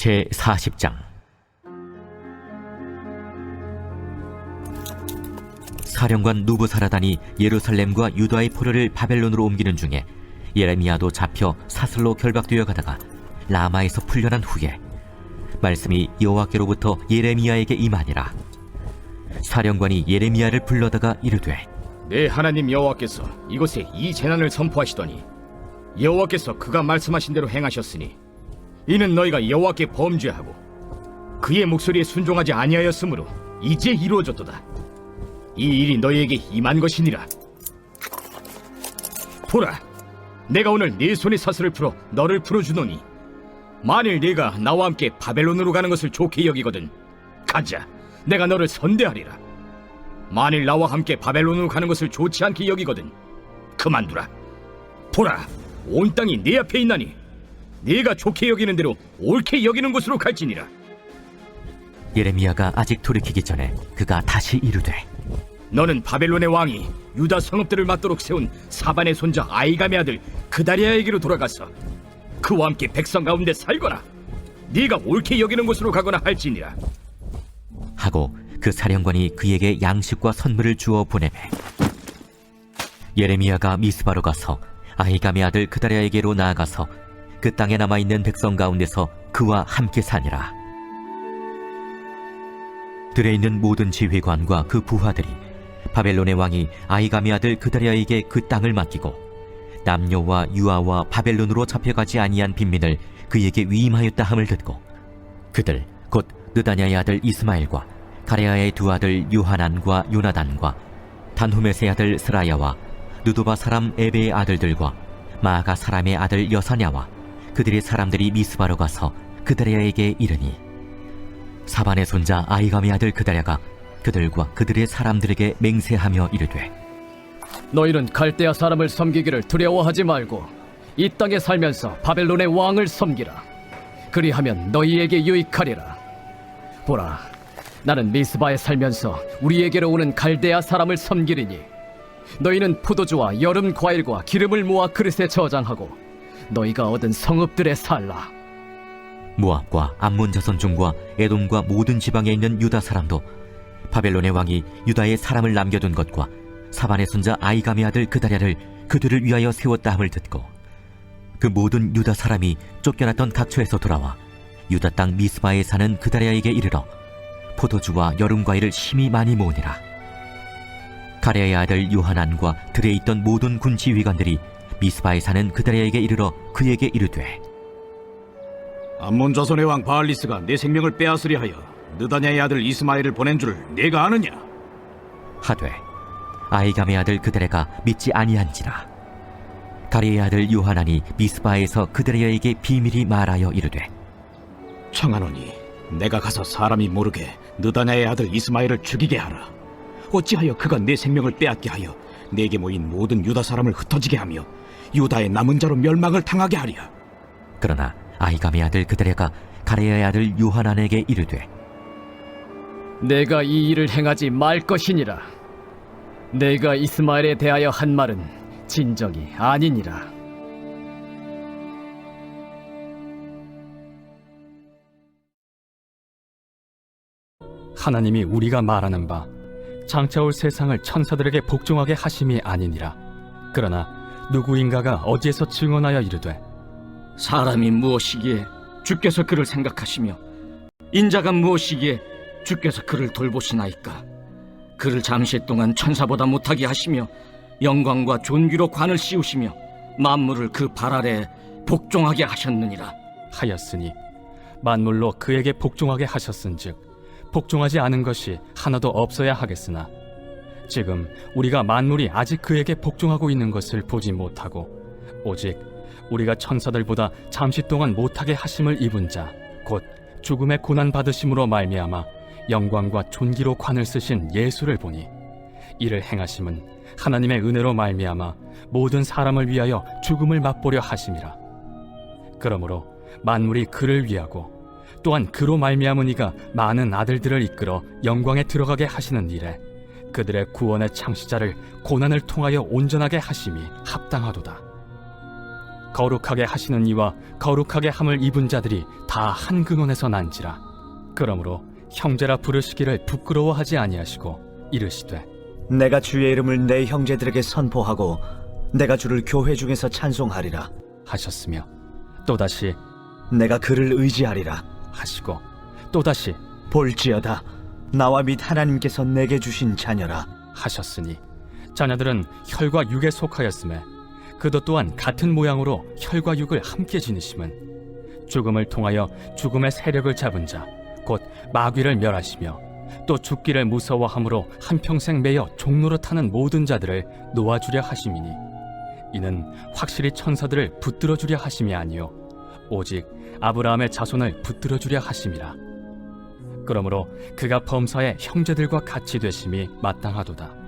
제40장. 사령관 누부사라단이 예루살렘과 유다의 포로를 바벨론으로 옮기는 중에 예레미야도 잡혀 사슬로 결박되어 가다가 라마에서 풀려난 후에 말씀이 여호와께로부터 예레미야에게 임하니라. 사령관이 예레미야를 불러다가 이르되, 내 하나님 여호와께서 이곳에 이 재난을 선포하시더니 여호와께서 그가 말씀하신 대로 행하셨으니 이는 너희가 여호와께 범죄하고 그의 목소리에 순종하지 아니하였으므로 이제 이루어졌도다. 이 일이 너희에게 임한 것이니라. 보라, 내가 오늘 네 손의 사슬을 풀어 너를 풀어주노니 만일 네가 나와 함께 바벨론으로 가는 것을 좋게 여기거든 가자, 내가 너를 선대하리라. 만일 나와 함께 바벨론으로 가는 것을 좋지 않게 여기거든 그만두라. 보라, 온 땅이 네 앞에 있나니 네가 좋게 여기는 대로 옳게 여기는 곳으로 갈지니라. 예레미야가 아직 돌이키기 전에 그가 다시 이르되, 너는 바벨론의 왕이 유다 성읍들을 맞도록 세운 사반의 손자 아이감의 아들 그다리아에게로 돌아가서 그와 함께 백성 가운데 살거나 네가 옳게 여기는 곳으로 가거나 할지니라. 하고 그 사령관이 그에게 양식과 선물을 주어 보내매 예레미야가 미스바로 가서 아히감의 아들 그다리아에게로 나아가서 그 땅에 남아있는 백성 가운데서 그와 함께 사니라. 들에 있는 모든 지휘관과 그 부하들이 바벨론의 왕이 아히감의 아들 그다리아에게 그 땅을 맡기고 남녀와 유아와 바벨론으로 잡혀가지 아니한 빈민을 그에게 위임하였다 함을 듣고 그들 곧 느다냐의 아들 이스마엘과 가레아의 두 아들 요하난과 요나단과 단후메스의 아들 스라야와 느도바 사람 에베의 아들들과 마아가 사람의 아들 여사냐와 그들의 사람들이 미스바로 가서 그다리아에게 이르니 사반의 손자 아히감의 아들 그다리아가 그들과 그들의 사람들에게 맹세하며 이르되, 너희는 갈대아 사람을 섬기기를 두려워하지 말고 이 땅에 살면서 바벨론의 왕을 섬기라. 그리하면 너희에게 유익하리라. 보라, 나는 미스바에 살면서 우리에게로 오는 갈대아 사람을 섬기리니 너희는 포도주와 여름 과일과 기름을 모아 그릇에 저장하고 너희가 얻은 성읍들에 살라. 모압과 암몬 자손 중과 에돔과 모든 지방에 있는 유다 사람도 바벨론의 왕이 유다에 사람을 남겨둔 것과 사반의 손자 아히감의 아들 그다리아를 그들을 위하여 세웠다 함을 듣고 그 모든 유다 사람이 쫓겨났던 각처에서 돌아와 유다 땅 미스바에 사는 그다리아에게 이르러 포도주와 여름 과일을 심히 많이 모으니라. 가레아의 아들 요하난과 들에 있던 모든 군 지휘관들이 미스바에 사는 그다리아에게 이르러 그에게 이르되, 암몬 자손의 왕 바알리스가 내 생명을 빼앗으려 하여 느다냐의 아들 이스마엘을 보낸 줄을 네가 아느냐? 하되 아히감의 아들 그다리아가 믿지 아니한지라. 가레아의 아들 요하난이 미스바에서 그다리아에게 비밀히 말하여 이르되, 청하노니 내가 가서 사람이 모르게 느다냐의 아들 이스마엘을 죽이게 하라. 어찌하여 그가 내 생명을 빼앗게 하여 내게 모인 모든 유다 사람을 흩어지게 하며 유다의 남은 자로 멸망을 당하게 하랴. 그러나 아히감의 아들 그다리아가 가레아의 아들 요하난에게 이르되, 내가 이 일을 행하지 말 것이니라. 내가 이스마엘에 대하여 한 말은 진정이 아니니라. 하나님이 우리가 말하는 바 장차올 세상을 천사들에게 복종하게 하심이 아니니라. 그러나 누구인가가 어디에서 증언하여 이르되, 사람이 무엇이기에 주께서 그를 생각하시며 인자가 무엇이기에 주께서 그를 돌보시나이까. 그를 잠시 동안 천사보다 못하게 하시며 영광과 존귀로 관을 씌우시며 만물을 그 발 아래에 복종하게 하셨느니라 하였으니 만물로 그에게 복종하게 하셨은즉 복종하지 않은 것이 하나도 없어야 하겠으나 지금 우리가 만물이 아직 그에게 복종하고 있는 것을 보지 못하고 오직 우리가 천사들보다 잠시 동안 못하게 하심을 입은 자 곧 죽음의 고난 받으심으로 말미암아 영광과 존귀로 관을 쓰신 예수를 보니 이를 행하심은 하나님의 은혜로 말미암아 모든 사람을 위하여 죽음을 맛보려 하심이라. 그러므로 만물이 그를 위하고 또한 그로 말미암으니가 많은 아들들을 이끌어 영광에 들어가게 하시는 일에 그들의 구원의 창시자를 고난을 통하여 온전하게 하심이 합당하도다. 거룩하게 하시는 이와 거룩하게 함을 입은 자들이 다 한 근원에서 난지라. 그러므로 형제라 부르시기를 부끄러워하지 아니하시고 이르시되 내가 주의 이름을 내 형제들에게 선포하고 내가 주를 교회 중에서 찬송하리라. 하셨으며 또다시 내가 그를 의지하리라. 하시고 또다시 볼지어다 나와 및 하나님께서 내게 주신 자녀라. 하셨으니 자녀들은 혈과 육에 속하였음에 그도 또한 같은 모양으로 혈과 육을 함께 지니심은 죽음을 통하여 죽음의 세력을 잡은 자 곧 마귀를 멸하시며 또 죽기를 무서워함으로 한평생 매여 종로로 타는 모든 자들을 놓아주려 하심이니 이는 확실히 천사들을 붙들어 주려 하심이 아니요 오직 아브라함의 자손을 붙들어 주려 하심이라. 그러므로 그가 범사의 형제들과 같이 되심이 마땅하도다.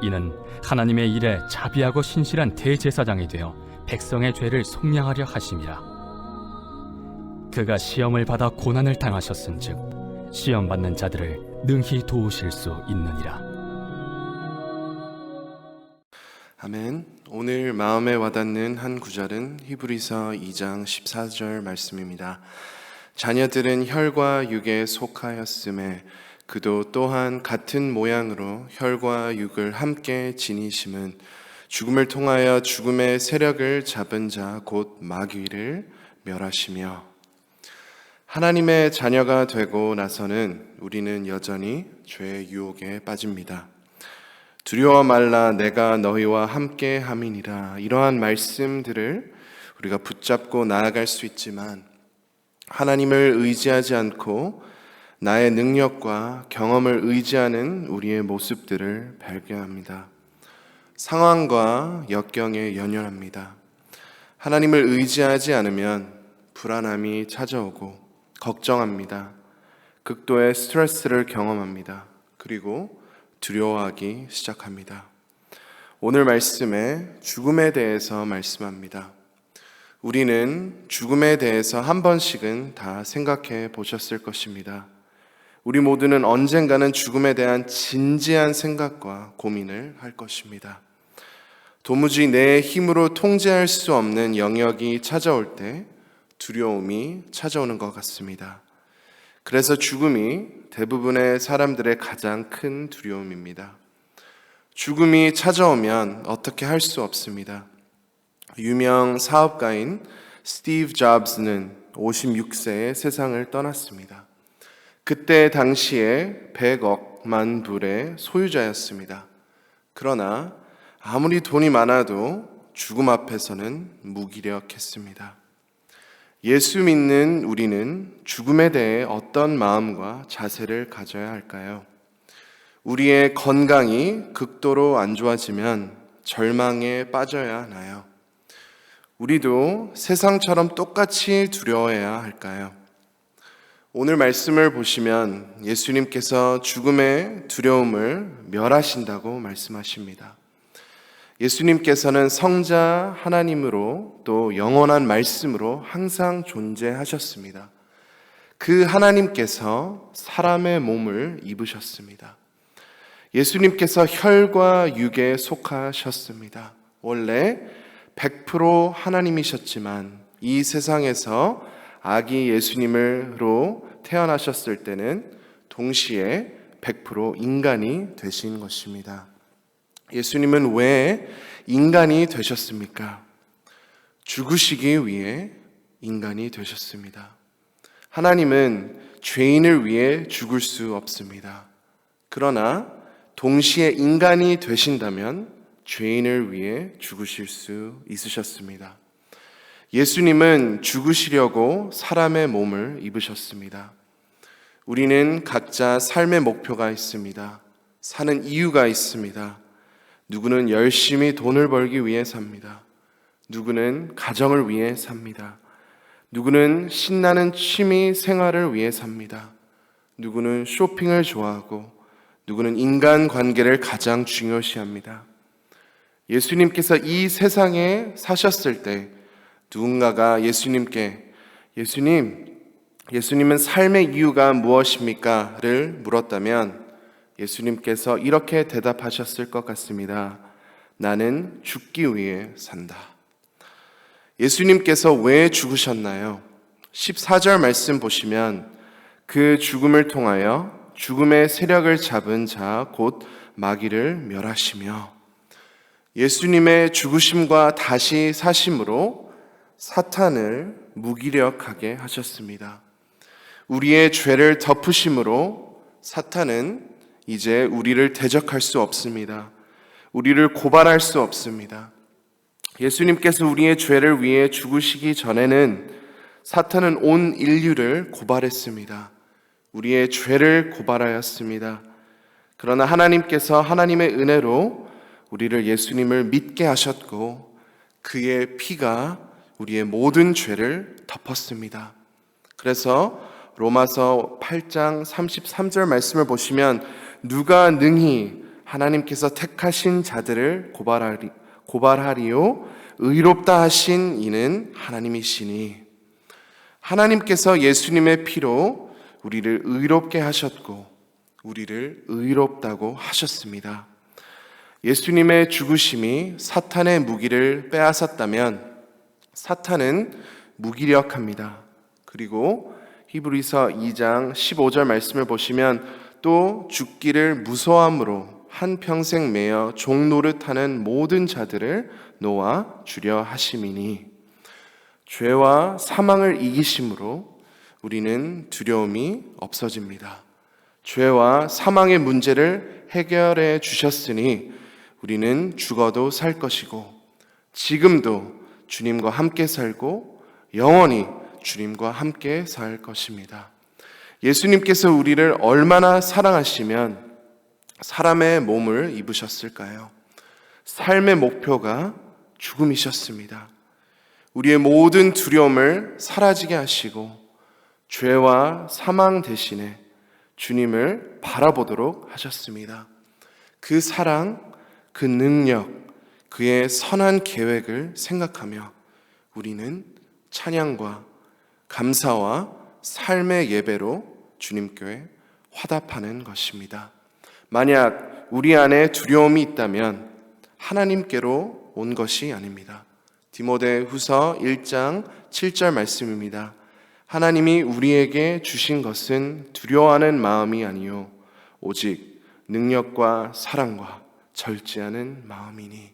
이는 하나님의 일에 자비하고 신실한 대제사장이 되어 백성의 죄를 속량하려 하심이라. 그가 시험을 받아 고난을 당하셨은즉 시험 받는 자들을 능히 도우실 수 있느니라. 아멘. 오늘 마음에 와닿는 한 구절은 히브리서 2장 14절 말씀입니다. 자녀들은 혈과 육에 속하였음에 그도 또한 같은 모양으로 혈과 육을 함께 지니심은 죽음을 통하여 죽음의 세력을 잡은 자 곧 마귀를 멸하시며. 하나님의 자녀가 되고 나서는 우리는 여전히 죄의 유혹에 빠집니다. 두려워 말라 내가 너희와 함께 함이니라. 이러한 말씀들을 우리가 붙잡고 나아갈 수 있지만 하나님을 의지하지 않고 나의 능력과 경험을 의지하는 우리의 모습들을 발견합니다. 상황과 역경에 연연합니다. 하나님을 의지하지 않으면 불안함이 찾아오고 걱정합니다. 극도의 스트레스를 경험합니다. 그리고 두려워하기 시작합니다. 오늘 말씀에 죽음에 대해서 말씀합니다. 우리는 죽음에 대해서 한 번씩은 다 생각해 보셨을 것입니다. 우리 모두는 언젠가는 죽음에 대한 진지한 생각과 고민을 할 것입니다. 도무지 내 힘으로 통제할 수 없는 영역이 찾아올 때 두려움이 찾아오는 것 같습니다. 그래서 죽음이 대부분의 사람들의 가장 큰 두려움입니다. 죽음이 찾아오면 어떻게 할 수 없습니다. 유명 사업가인 스티브 잡스는 56세에 세상을 떠났습니다. 그때 당시에 100억만 불의 소유자였습니다. 그러나 아무리 돈이 많아도 죽음 앞에서는 무기력했습니다. 예수 믿는 우리는 죽음에 대해 어떤 마음과 자세를 가져야 할까요? 우리의 건강이 극도로 안 좋아지면 절망에 빠져야 하나요? 우리도 세상처럼 똑같이 두려워해야 할까요? 오늘 말씀을 보시면 예수님께서 죽음의 두려움을 멸하신다고 말씀하십니다. 예수님께서는 성자 하나님으로 또 영원한 말씀으로 항상 존재하셨습니다. 그 하나님께서 사람의 몸을 입으셨습니다. 예수님께서 혈과 육에 속하셨습니다. 원래 100% 하나님이셨지만 이 세상에서 아기 예수님으로 태어나셨을 때는 동시에 100% 인간이 되신 것입니다. 예수님은 왜 인간이 되셨습니까? 죽으시기 위해 인간이 되셨습니다. 하나님은 죄인을 위해 죽을 수 없습니다. 그러나 동시에 인간이 되신다면 죄인을 위해 죽으실 수 있으셨습니다. 예수님은 죽으시려고 사람의 몸을 입으셨습니다. 우리는 각자 삶의 목표가 있습니다. 사는 이유가 있습니다. 누구는 열심히 돈을 벌기 위해 삽니다. 누구는 가정을 위해 삽니다. 누구는 신나는 취미 생활을 위해 삽니다. 누구는 쇼핑을 좋아하고 누구는 인간관계를 가장 중요시합니다. 예수님께서 이 세상에 사셨을 때 누군가가 예수님께 예수님은 삶의 이유가 무엇입니까? 를 물었다면 예수님께서 이렇게 대답하셨을 것 같습니다. 나는 죽기 위해 산다. 예수님께서 왜 죽으셨나요? 14절 말씀 보시면 그 죽음을 통하여 죽음의 세력을 잡은 자 곧 마귀를 멸하시며, 예수님의 죽으심과 다시 사심으로 사탄을 무기력하게 하셨습니다. 우리의 죄를 덮으심으로 사탄은 이제 우리를 대적할 수 없습니다. 우리를 고발할 수 없습니다. 예수님께서 우리의 죄를 위해 죽으시기 전에는 사탄은 온 인류를 고발했습니다. 우리의 죄를 고발하였습니다. 그러나 하나님께서 하나님의 은혜로 우리를 예수님을 믿게 하셨고 그의 피가 우리의 모든 죄를 덮었습니다. 그래서 로마서 8장 33절 말씀을 보시면 누가 능히 하나님께서 택하신 자들을 고발하리요 의롭다 하신 이는 하나님이시니, 하나님께서 예수님의 피로 우리를 의롭게 하셨고 우리를 의롭다고 하셨습니다. 예수님의 죽으심이 사탄의 무기를 빼앗았다면 사탄은 무기력합니다. 그리고 히브리서 2장 15절 말씀을 보시면 또 죽기를 무서함으로 한평생 매여 종 노릇하는 모든 자들을 놓아 주려 하심이니, 죄와 사망을 이기심으로 우리는 두려움이 없어집니다. 죄와 사망의 문제를 해결해 주셨으니 우리는 죽어도 살 것이고 지금도 주님과 함께 살고 영원히 주님과 함께 살 것입니다. 예수님께서 우리를 얼마나 사랑하시면 사람의 몸을 입으셨을까요? 삶의 목표가 죽음이셨습니다. 우리의 모든 두려움을 사라지게 하시고 죄와 사망 대신에 주님을 바라보도록 하셨습니다. 그 사랑, 그 능력, 그의 선한 계획을 생각하며 우리는 찬양과 감사와 삶의 예배로 주님께 화답하는 것입니다. 만약 우리 안에 두려움이 있다면 하나님께로 온 것이 아닙니다. 디모데후서 1장 7절 말씀입니다. 하나님이 우리에게 주신 것은 두려워하는 마음이 아니요 오직 능력과 사랑과 절제하는 마음이니,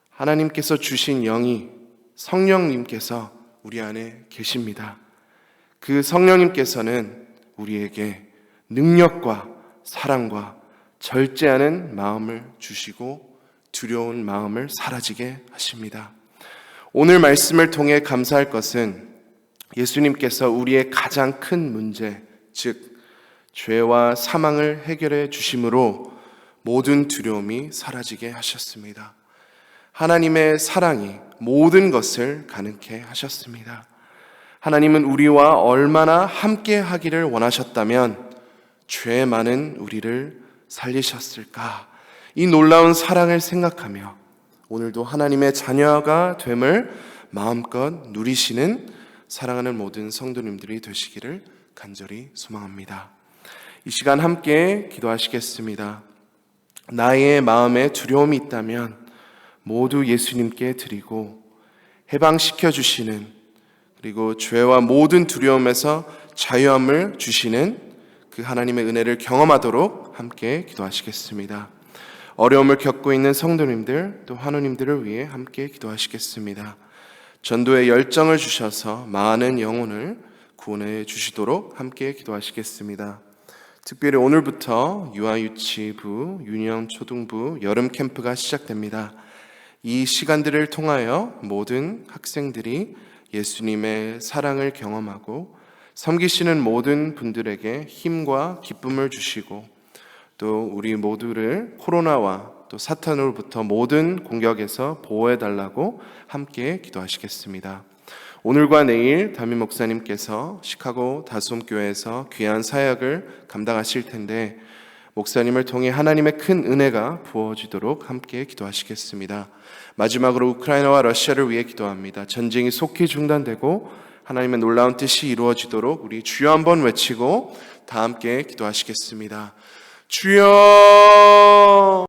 하나님께서 주신 영이 성령님께서 우리 안에 계십니다. 그 성령님께서는 우리에게 능력과 사랑과 절제하는 마음을 주시고 두려운 마음을 사라지게 하십니다. 오늘 말씀을 통해 감사할 것은 예수님께서 우리의 가장 큰 문제, 즉 죄와 사망을 해결해 주심으로 모든 두려움이 사라지게 하셨습니다. 하나님의 사랑이 모든 것을 가능케 하셨습니다. 하나님은 우리와 얼마나 함께 하기를 원하셨다면 죄 많은 우리를 살리셨을까? 이 놀라운 사랑을 생각하며 오늘도 하나님의 자녀가 됨을 마음껏 누리시는 사랑하는 모든 성도님들이 되시기를 간절히 소망합니다. 이 시간 함께 기도하시겠습니다. 나의 마음에 두려움이 있다면 모두 예수님께 드리고 해방시켜 주시는, 그리고 죄와 모든 두려움에서 자유함을 주시는 그 하나님의 은혜를 경험하도록 함께 기도하시겠습니다. 어려움을 겪고 있는 성도님들 또 환우님들을 위해 함께 기도하시겠습니다. 전도의 열정을 주셔서 많은 영혼을 구원해 주시도록 함께 기도하시겠습니다. 특별히 오늘부터 유아유치부, 유년 초등부 여름 캠프가 시작됩니다. 이 시간들을 통하여 모든 학생들이 예수님의 사랑을 경험하고 섬기시는 모든 분들에게 힘과 기쁨을 주시고 또 우리 모두를 코로나와 또 사탄으로부터 모든 공격에서 보호해달라고 함께 기도하시겠습니다. 오늘과 내일 담임 목사님께서 시카고 다솜교회에서 귀한 사역을 감당하실 텐데 목사님을 통해 하나님의 큰 은혜가 부어지도록 함께 기도하시겠습니다. 마지막으로 우크라이나와 러시아를 위해 기도합니다. 전쟁이 속히 중단되고 하나님의 놀라운 뜻이 이루어지도록 우리 주여 한번 외치고 다 함께 기도하시겠습니다. 주여!